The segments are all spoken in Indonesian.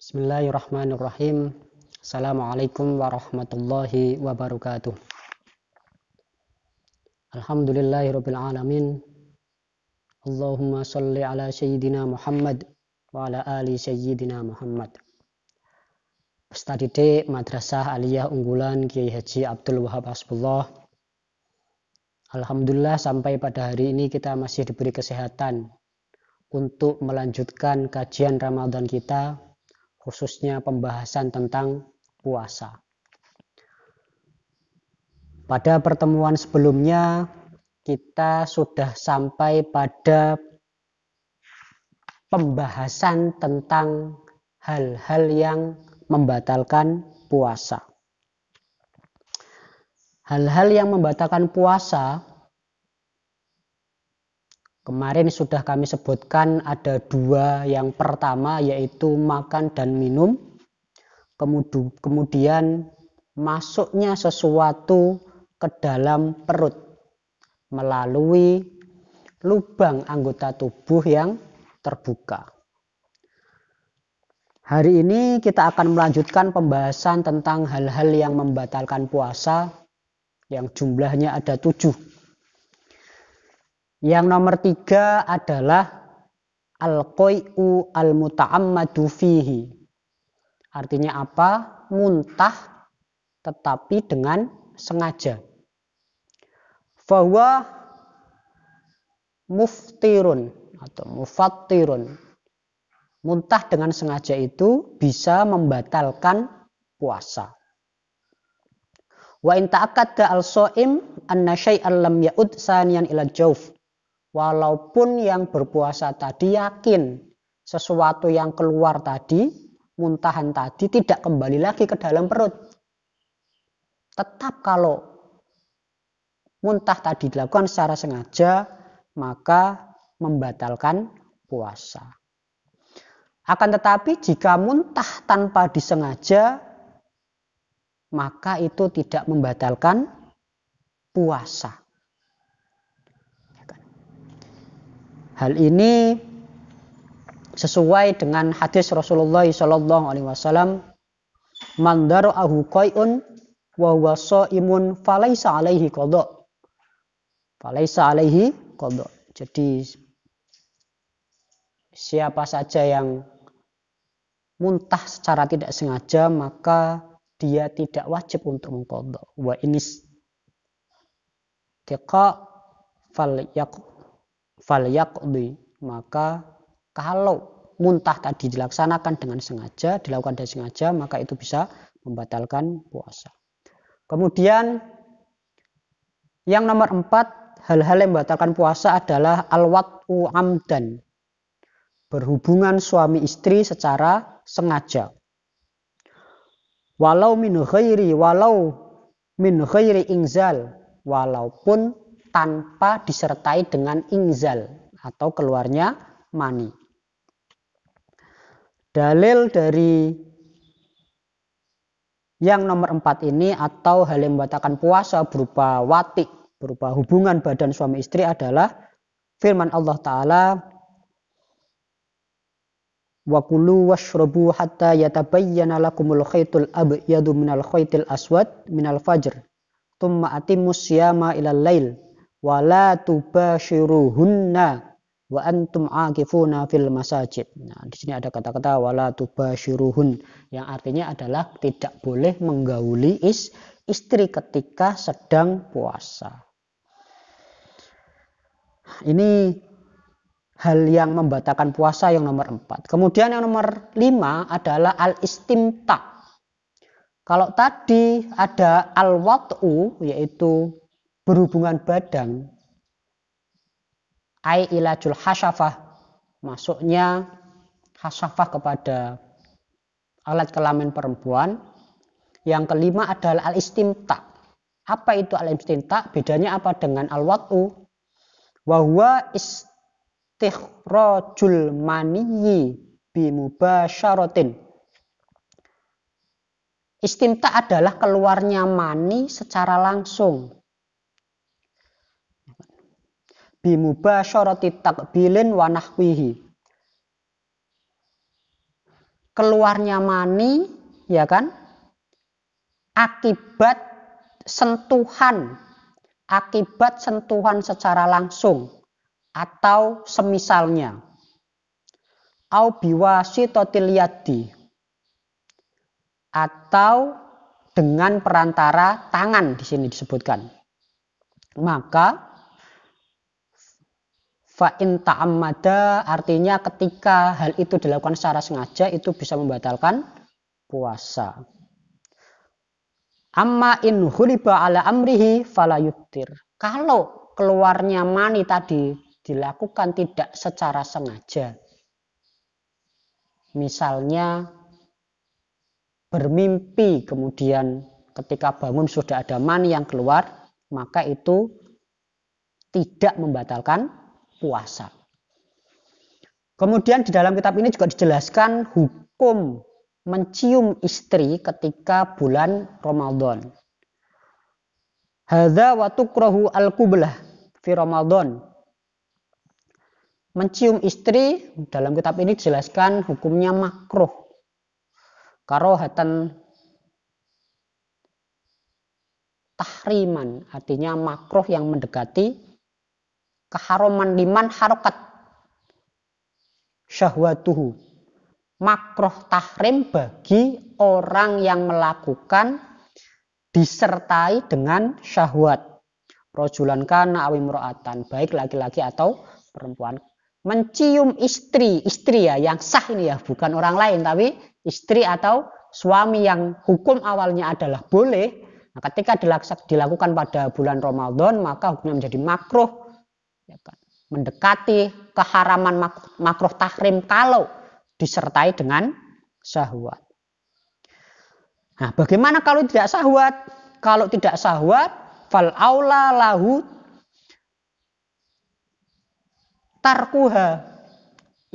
Bismillahirrahmanirrahim. Assalamualaikum warahmatullahi wabarakatuh. Alhamdulillahirabbil alamin. Allahumma shalli ala sayyidina Muhammad wa ala ali sayyidina Muhammad. Peserta didik Madrasah Aliyah Unggulan Kiai Haji Abdul Wahab Hasbullah. Alhamdulillah sampai pada hari ini kita masih diberi kesehatan untuk melanjutkan kajian Ramadan kita, khususnya pembahasan tentang puasa. Pada pertemuan sebelumnya kita sudah sampai pada pembahasan tentang hal-hal yang membatalkan puasa. Hal-hal yang membatalkan puasa kemarin sudah kami sebutkan ada dua. Yang pertama yaitu makan dan minum, kemudian masuknya sesuatu ke dalam perut melalui lubang anggota tubuh yang terbuka. Hari ini kita akan melanjutkan pembahasan tentang hal-hal yang membatalkan puasa yang jumlahnya ada 7. Yang nomor 3 adalah al-qai'u al-muta'ammadu fihi. Artinya apa? Muntah tetapi dengan sengaja. Fahuwa muftirun atau mufattirun. Muntah dengan sengaja itu bisa membatalkan puasa. Wa in ta'akkada al-shaim anna syai'an lam ya'ud saniyan ila jawf. Walaupun yang berpuasa tadi yakin sesuatu yang keluar tadi, muntahan tadi tidak kembali lagi ke dalam perut. Tetap kalau muntah tadi dilakukan secara sengaja, maka membatalkan puasa. Akan tetapi jika muntah tanpa disengaja, maka itu tidak membatalkan puasa. Hal ini sesuai dengan hadis Rasulullah SAW, man dara'ahu qai'un wa huwa shaimun falaisa alaihi qada. Falaisa alaihi qada. Jadi siapa saja yang muntah secara tidak sengaja maka dia tidak wajib untuk mengqada. Wa inis tiqa falyaqdi. Maka kalau muntah tadi dilaksanakan dengan sengaja, dilakukan dengan sengaja, maka itu bisa membatalkan puasa. Kemudian yang nomor 4, hal-hal yang membatalkan puasa adalah al-wat'u amdan. Berhubungan suami istri secara sengaja. Walau min ghairi inzal, walaupun tanpa disertai dengan inzal atau keluarnya mani. Dalil dari yang nomor 4 ini atau hal yang membatalkan puasa berupa wati, berupa hubungan badan suami istri adalah firman Allah Ta'ala, wa kulu washrabu hatta yatabayyana lakumul khaytul abyadu minal khaytil aswad minal fajr thumma atimmus siyama ilal lail wa la tubashiruhunna wa antum aqifuna fil masajid. Nah, di sini ada kata-kata wala tubashiruhun yang artinya adalah tidak boleh menggauli istri ketika sedang puasa. Ini hal yang membatalkan puasa yang nomor 4. Kemudian yang nomor 5 adalah al-istimta. Kalau tadi ada al-wat'u yaitu berhubungan badan, ai ilajul hasyafah, masuknya hasyafah kepada alat kelamin perempuan. Yang kelima adalah al-istimta. Apa itu al-istimta? Bedanya apa dengan al-wat'u? Wa huwa istikhrajul maniyyi bi mubasyaratin. Istimta adalah keluarnya mani secara langsung. Bimubasyarati takbilin wa nahwihi. keluarnya mani, ya kan, akibat sentuhan secara langsung atau semisalnya, au biwasitotil yadi, atau dengan perantara tangan, di sini disebutkan, maka fa in ta'ammada, artinya ketika hal itu dilakukan secara sengaja itu bisa membatalkan puasa. Amma in huliba ala amrihi fala yuftir. Kalau keluarnya mani tadi dilakukan tidak secara sengaja, misalnya bermimpi kemudian ketika bangun sudah ada mani yang keluar, maka itu tidak membatalkan puasa. Kemudian di dalam kitab ini juga dijelaskan hukum mencium istri ketika bulan Ramadan. Hadza wa tukrahu al-qublah fi Ramadan. Mencium istri dalam kitab ini dijelaskan hukumnya makruh. Karohatan tahriman, artinya makruh yang mendekati keharaman liman harokat syahwatuhu. Makruh tahrim bagi orang yang melakukan disertai dengan syahwat. Rajulan kana aw imra'atan, baik laki-laki atau perempuan. Mencium istri ya yang sah ini ya, bukan orang lain tapi istri atau suami yang hukum awalnya adalah boleh. Nah, ketika dilakukan pada bulan Ramadan maka hukumnya menjadi makruh, ya kan? Mendekati keharaman makruh tahrim kalau disertai dengan syahwat. Nah, bagaimana kalau tidak syahwat? Kalau tidak syahwat, fal aula lahu tarkuha.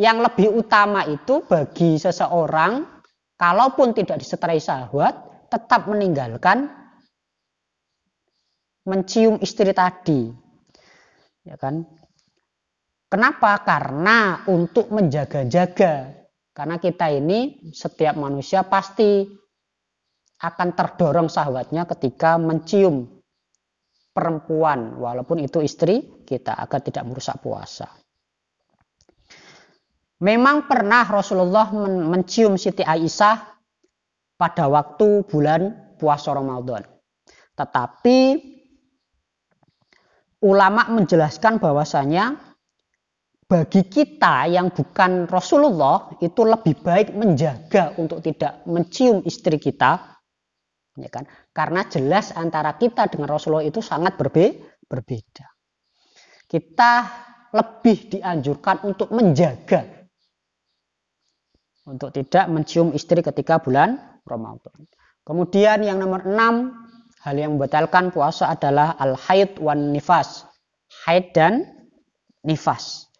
Yang lebih utama itu bagi seseorang, kalaupun tidak disertai syahwat, tetap meninggalkan mencium istri tadi. Ya kan? Kenapa? Karena untuk menjaga-jaga. Karena kita ini, setiap manusia pasti akan terdorong syahwatnya ketika mencium perempuan, walaupun itu istri kita, agar tidak merusak puasa. Memang pernah Rasulullah mencium Siti Aisyah pada waktu bulan puasa Ramadan. Tetapi ulama menjelaskan bahwasanya bagi kita yang bukan Rasulullah itu lebih baik menjaga untuk tidak mencium istri kita, ya kan? Karena jelas antara kita dengan Rasulullah itu sangat berbeda. Kita lebih dianjurkan untuk menjaga, untuk tidak mencium istri ketika bulan Ramadan. Kemudian yang nomor 6, hal yang membatalkan puasa adalah al-haid wan nifas. Haid dan nifas.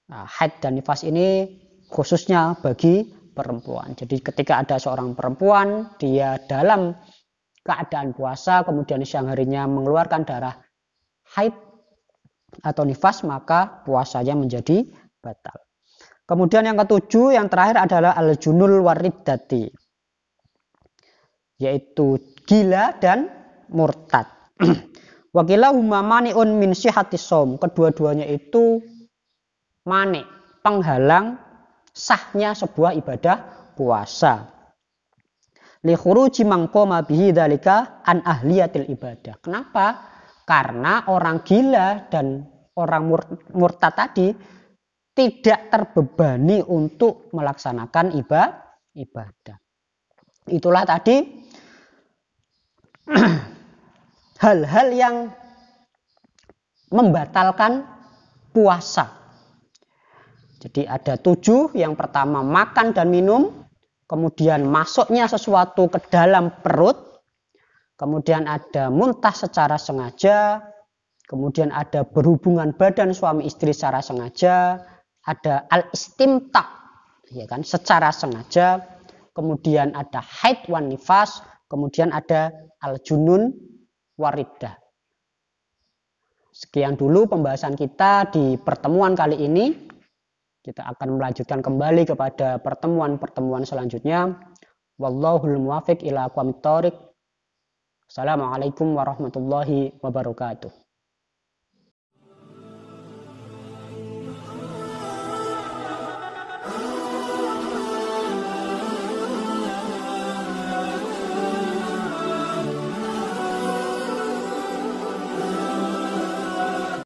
Nah, haid dan nifas ini khususnya bagi perempuan. Jadi ketika ada seorang perempuan, dia dalam keadaan puasa, kemudian siang harinya mengeluarkan darah haid atau nifas, maka puasanya menjadi batal. Kemudian yang ketujuh, yang terakhir adalah al-junul wariddati, yaitu gila dan murtad. Wakilahuma mani'un min sihhatis shaum. Kedua-duanya itu mani, penghalang sahnya sebuah ibadah puasa. Li khuruji man qama bihi dzalika an ahliyatil ibadah. Kenapa? Karena orang gila dan orang murtad tadi tidak terbebani untuk melaksanakan ibadah. Itulah tadi hal-hal yang membatalkan puasa. Jadi ada 7, yang pertama makan dan minum, kemudian masuknya sesuatu ke dalam perut, kemudian ada muntah secara sengaja, kemudian ada berhubungan badan suami istri secara sengaja, ada al-istimta, ya kan, secara sengaja, kemudian ada haid wan nifas, kemudian ada al-junun wariddah. Sekian dulu pembahasan kita di pertemuan kali ini. Kita akan melanjutkan kembali kepada pertemuan-pertemuan selanjutnya. Wallahul muwaffiq ila aqwamit thoriq. Assalamualaikum warahmatullahi wabarakatuh.